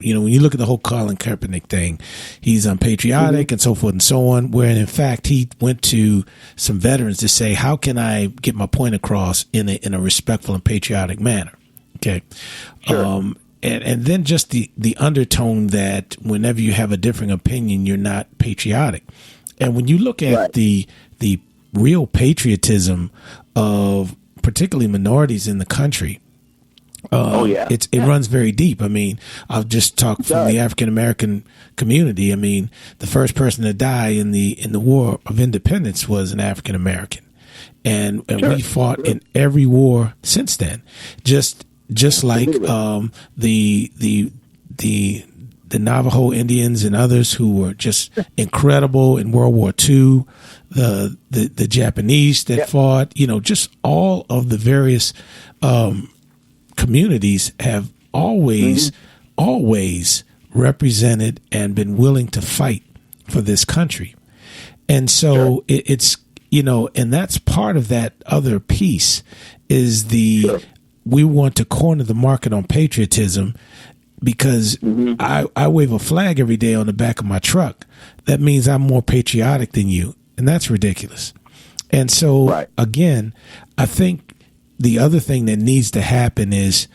when you look at the whole Colin Kaepernick thing, he's unpatriotic and so forth and so on, where in fact he went to some veterans to say, how can I get my point across in a respectful and patriotic manner? Okay. Sure. And then just the undertone that whenever you have a differing opinion, you're not patriotic. And when you look at the real patriotism of particularly minorities in the country, it runs very deep. I mean, I'll just talk from the African American community. I mean, the first person to die in the War of Independence was an African American, and we fought in every war since then. Just like the Navajo Indians and others who were just incredible in World War II, the Japanese that fought, just all of the various communities have always represented and been willing to fight for this country. And so it's, and that's part of that other piece is we want to corner the market on patriotism because I wave a flag every day on the back of my truck. That means I'm more patriotic than you. And that's ridiculous. And so, again, I think the other thing that needs to happen is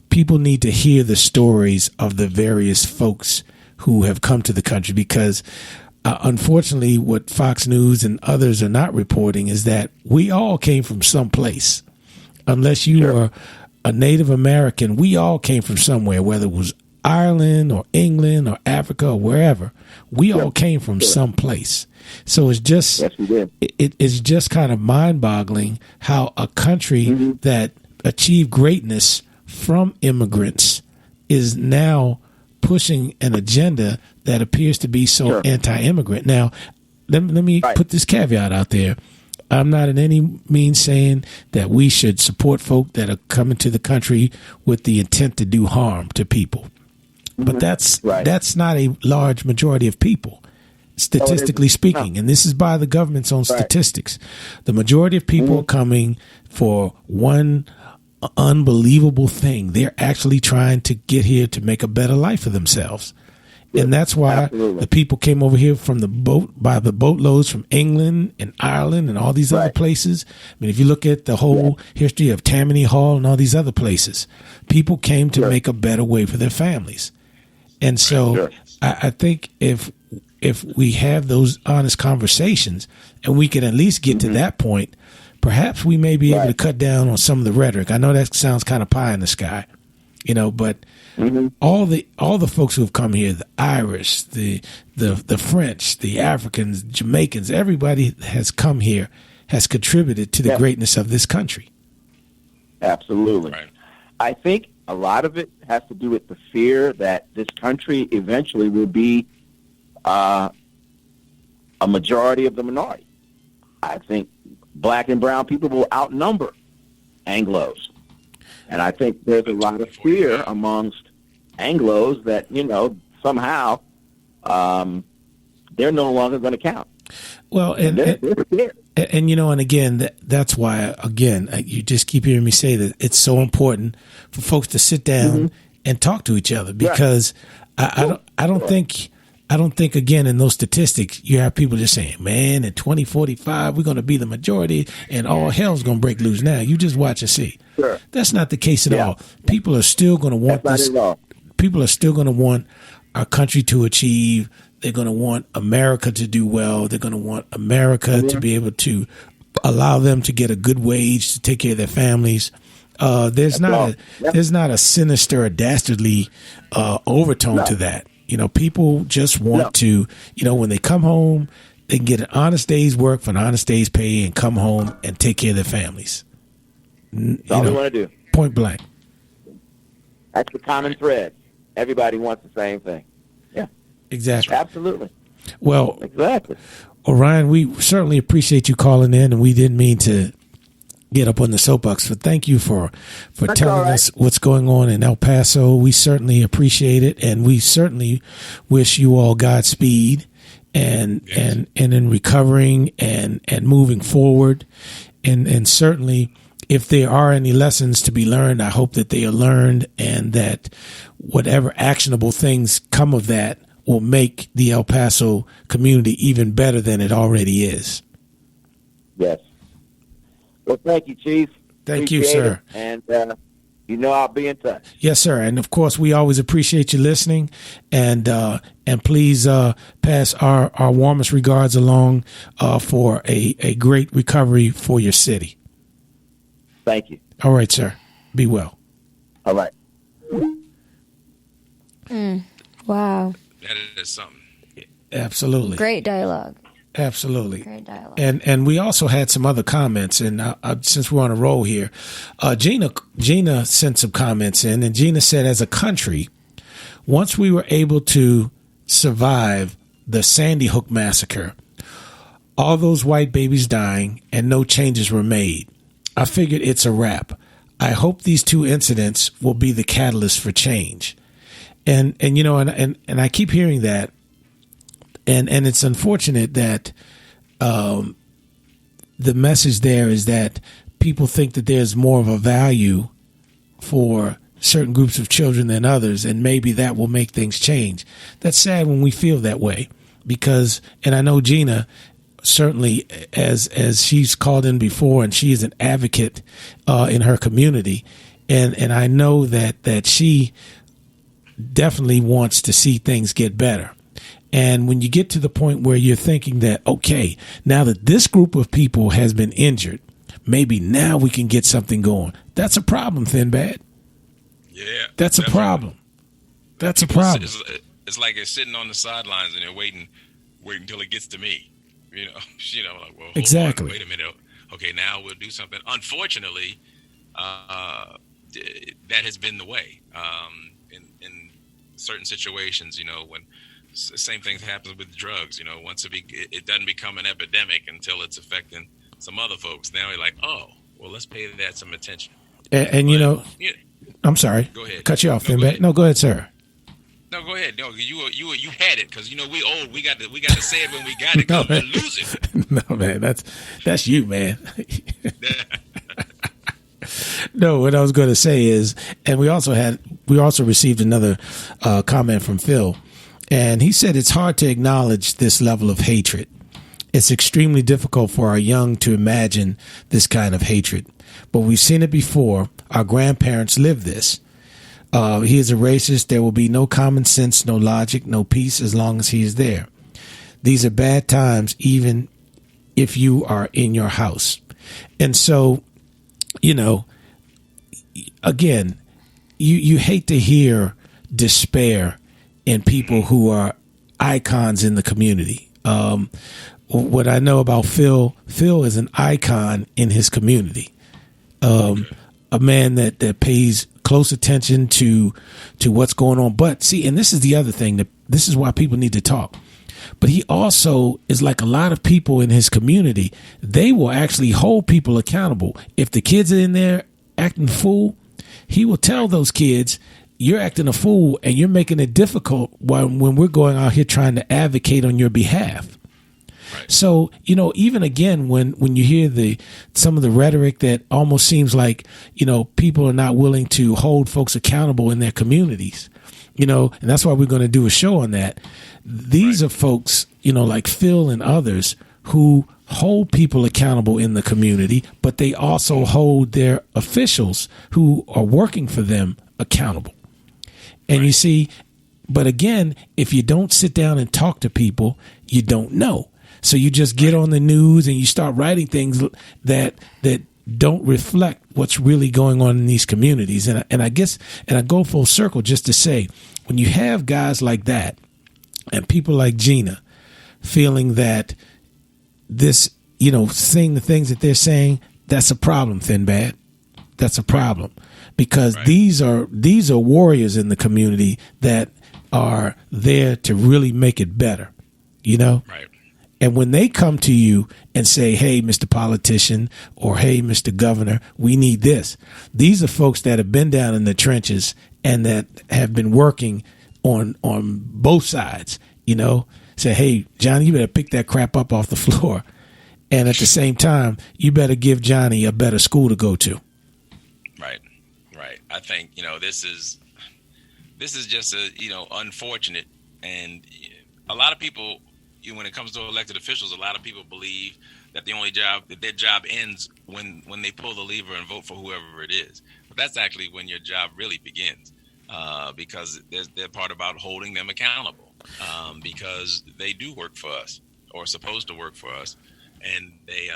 people need to hear the stories of the various folks who have come to the country because unfortunately what Fox News and others are not reporting is that we all came from someplace. Unless you are a Native American, we all came from somewhere, whether it was Ireland or England or Africa or wherever. We all came from someplace. So it's just it's just kind of mind-boggling how a country that achieved greatness from immigrants is now pushing an agenda that appears to be so anti-immigrant. Now, let me put this caveat out there. I'm not in any means saying that we should support folk that are coming to the country with the intent to do harm to people. But that's not a large majority of people, statistically speaking. And this is by the government's own statistics. The majority of people are coming for one unbelievable thing. They're actually trying to get here to make a better life for themselves. And that's why the people came over here from the boatloads from England and Ireland and all these other places. I mean, if you look at the whole history of Tammany Hall and all these other places, people came to make a better way for their families. And so I think if we have those honest conversations and we can at least get to that point, perhaps we may be able to cut down on some of the rhetoric. I know that sounds kind of pie in the sky, but all the folks who have come here, the Irish, the French, the Africans, Jamaicans, everybody has come here has contributed to the greatness of this country. Absolutely. Right. I think a lot of it has to do with the fear that this country eventually will be a majority of the minority. I think black and brown people will outnumber Anglos. And I think there's a lot of fear amongst Anglos that, somehow they're no longer going to count. Well, and again, that's why, again, you just keep hearing me say that it's so important for folks to sit down and talk to each other because I don't think, again, in those statistics, you have people just saying, man, in 2045, we're going to be the majority and all hell's going to break loose now. You just watch and see. Sure. That's not the case at all. People are still going to want this. People are still going to want our country to achieve. They're going to want America to do well. They're going to want America to be able to allow them to get a good wage to take care of their families. There's not a sinister or dastardly overtone to that. People just want to, when they come home, they can get an honest day's work for an honest day's pay and come home and take care of their families. That's all they want to do. Point blank. That's the common thread. Everybody wants the same thing. Yeah. Exactly. Absolutely. Well, exactly. Orion, we certainly appreciate you calling in, and we didn't mean to get up on the soapbox, but thank you for telling us what's going on in El Paso. We certainly appreciate it, and we certainly wish you all Godspeed and in recovering and moving forward. And certainly, if there are any lessons to be learned, I hope that they are learned, and that whatever actionable things come of that will make the El Paso community even better than it already is. Yes. Well, thank you, Chief. Thank you, sir. And I'll be in touch. Yes, sir. And of course, we always appreciate you listening, and please pass our warmest regards along for a great recovery for your city. Thank you. All right, sir. Be well. All right. Wow. That is something. Absolutely. Great dialogue. Absolutely. Great dialogue. And we also had some other comments, and since we're on a roll here, Gina sent some comments in, and Gina said, as a country, once we were able to survive the Sandy Hook massacre, all those white babies dying, and no changes were made, I figured it's a wrap. I hope these two incidents will be the catalyst for change. And I keep hearing that. And it's unfortunate that the message there is that people think that there's more of a value for certain groups of children than others, and maybe that will make things change. That's sad when we feel that way, because, and I know Gina, certainly as she's called in before, and she is an advocate in her community, and I know that she definitely wants to see things get better. And when you get to the point where you're thinking that, okay, now that this group of people has been injured, maybe now we can get something going. That's a problem, Thinbad. Yeah. That's definitely a problem. That's people, a problem. It's like they're sitting on the sidelines and they're waiting until it gets to me. Like, well, exactly. Wait a minute. Okay, now we'll do something. Unfortunately, that has been the way in certain situations, when same thing happens with drugs. Once it doesn't become an epidemic until it's affecting some other folks. Now you're like, oh, well, let's pay that some attention. And I'm sorry. Go ahead. Cut you off, Thinbad. No, go ahead, sir. No, go ahead. No, you had it, because we old. We got to say it when we got it, because we'll lose it. No, man, that's you, man. No, what I was going to say is, and we also received another comment from Phil. And he said it's hard to acknowledge this level of hatred. It's extremely difficult for our young to imagine this kind of hatred. But we've seen it before. Our grandparents lived this. He is a racist. There will be no common sense, no logic, no peace as long as he is there. These are bad times, even if you are in your house. And so, again, you hate to hear despair in people who are icons in the community. What I know about Phil is an icon in his community. A man that pays close attention to what's going on. But see, and this is the other thing, that this is why people need to talk. But he also is like a lot of people in his community. They will actually hold people accountable. If the kids are in there acting fool, he will tell those kids, you're acting a fool and you're making it difficult when we're going out here trying to advocate on your behalf. Right. So, even again, when you hear some of the rhetoric that almost seems like, people are not willing to hold folks accountable in their communities, and that's why we're going to do a show on that. These are folks, like Phil and others who hold people accountable in the community, but they also hold their officials who are working for them accountable. And you see, but again, if you don't sit down and talk to people, you don't know. So you just get on the news and you start writing things that don't reflect what's really going on in these communities. And I guess, and I go full circle just to say, when you have guys like that and people like Gina feeling that this, saying the things that they're saying, that's a problem, Thinbad. That's a problem. Because these are warriors in the community that are there to really make it better, Right. And when they come to you and say, hey, Mr. Politician, or hey, Mr. Governor, we need this. These are folks that have been down in the trenches and that have been working on both sides, Say, hey, Johnny, you better pick that crap up off the floor. And at the same time, you better give Johnny a better school to go to. Right. Right. I think, this is just unfortunate. And a lot of people, when it comes to elected officials, a lot of people believe that their job ends when they pull the lever and vote for whoever it is. But that's actually when your job really begins, because they're part about holding them accountable, because they do work for us, or supposed to work for us, and they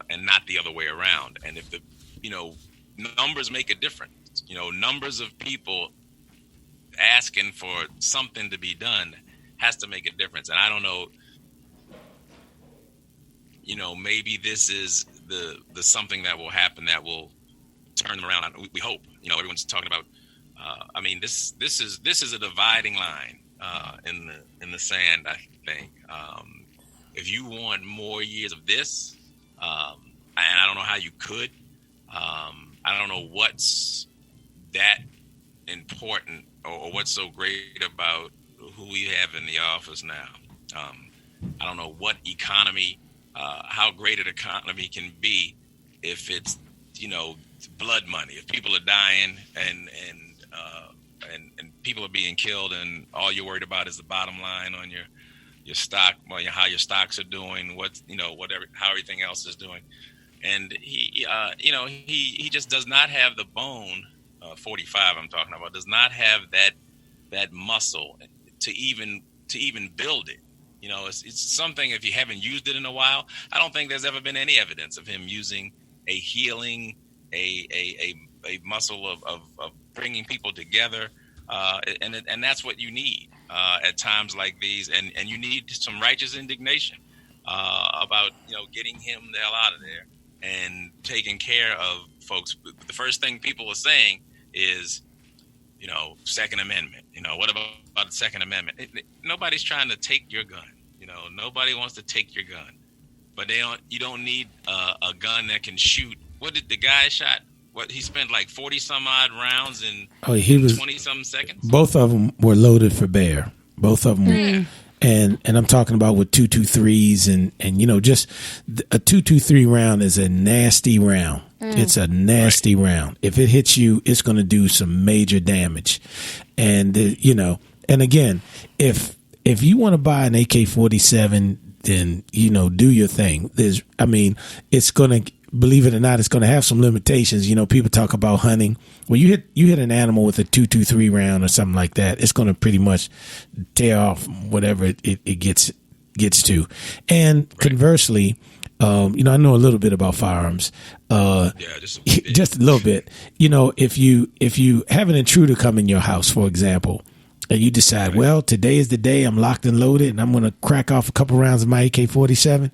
and not the other way around. And if the numbers make a difference, numbers of people asking for something to be done has to make a difference. And I don't know, maybe this is the something that will happen that will turn them around. We hope. Everyone's talking about. This is a dividing line in the sand, I think. If you want more years of this, and I don't know how you could. I don't know what's that important or what's so great about who we have in the office now. I don't know what economy, how great an economy can be if it's, blood money. If people are dying and people are being killed, and all you're worried about is the bottom line on your stock, how your stocks are doing, how everything else is doing. And he just does not have the bone. 45, I'm talking about, does not have that muscle to even build it. It's something, if you haven't used it in a while, I don't think there's ever been any evidence of him using a healing, a muscle of bringing people together, and that's what you need at times like these, and you need some righteous indignation about getting him the hell out of there and taking care of folks. The first thing people are saying is, Second Amendment. What about the Second Amendment? Nobody's trying to take your gun. Nobody wants to take your gun, but you don't need a gun that can shoot. What did the guy shot? What, he spent like 40 some odd rounds in 20 some seconds. Both of them were loaded for bear. Both of them were. And I'm talking about with 223s and just a 223 round is a nasty round. It's a nasty round. If it hits you, it's going to do some major damage. And and again, if you want to buy an AK-47, then do your thing. It's going to, believe it or not, it's going to have some limitations. People talk about hunting. When you hit an animal with a 223 round or something like that, it's going to pretty much tear off whatever it gets to. And conversely, I know a little bit about firearms. Just a little bit. If you have an intruder come in your house, for example, and you decide, well, today is the day, I'm locked and loaded, and I'm going to crack off a couple rounds of my AK-47.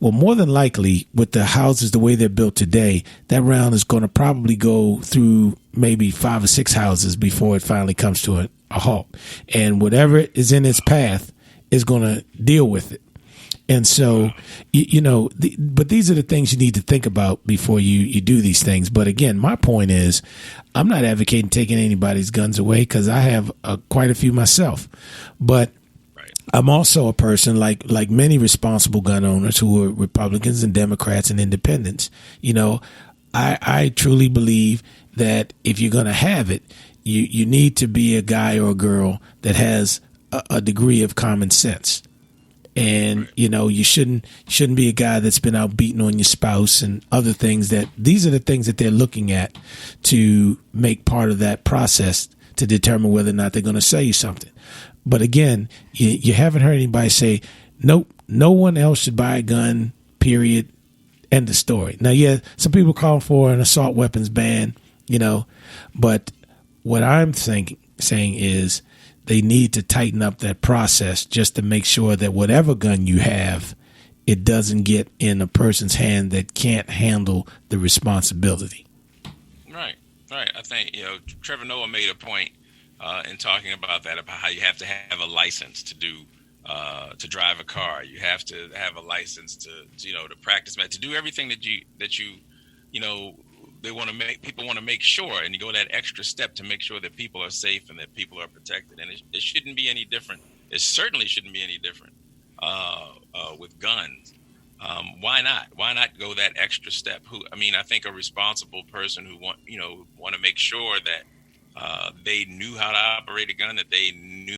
Well, more than likely, with the houses the way they're built today, that round is going to probably go through maybe 5 or 6 houses before it finally comes to a halt. And whatever is in its path is going to deal with it. And so, but these are the things you need to think about before you do these things. But again, my point is, I'm not advocating taking anybody's guns away, because I have quite a few myself. But I'm also a person like many responsible gun owners who are Republicans and Democrats and independents. I truly believe that if you're going to have it, you need to be a guy or a girl that has a degree of common sense. And, you shouldn't be a guy that's been out beating on your spouse and other things. These are the things that they're looking at to make part of that process to determine whether or not they're going to sell you something. But again, you haven't heard anybody say, nope, no one else should buy a gun, period, end of story. Now, yeah, some people call for an assault weapons ban, but what I'm saying is, they need to tighten up that process just to make sure that whatever gun you have, it doesn't get in a person's hand that can't handle the responsibility. Right. I think, Trevor Noah made a point in talking about that, about how you have to have a license to drive a car. You have to have a license to practice, to do everything that you people want to make sure, and you go that extra step to make sure that people are safe and that people are protected. And it shouldn't be any different. It certainly shouldn't be any different with guns. Why not? Why not go that extra step? I think a responsible person who want to make sure that they knew how to operate a gun, that they knew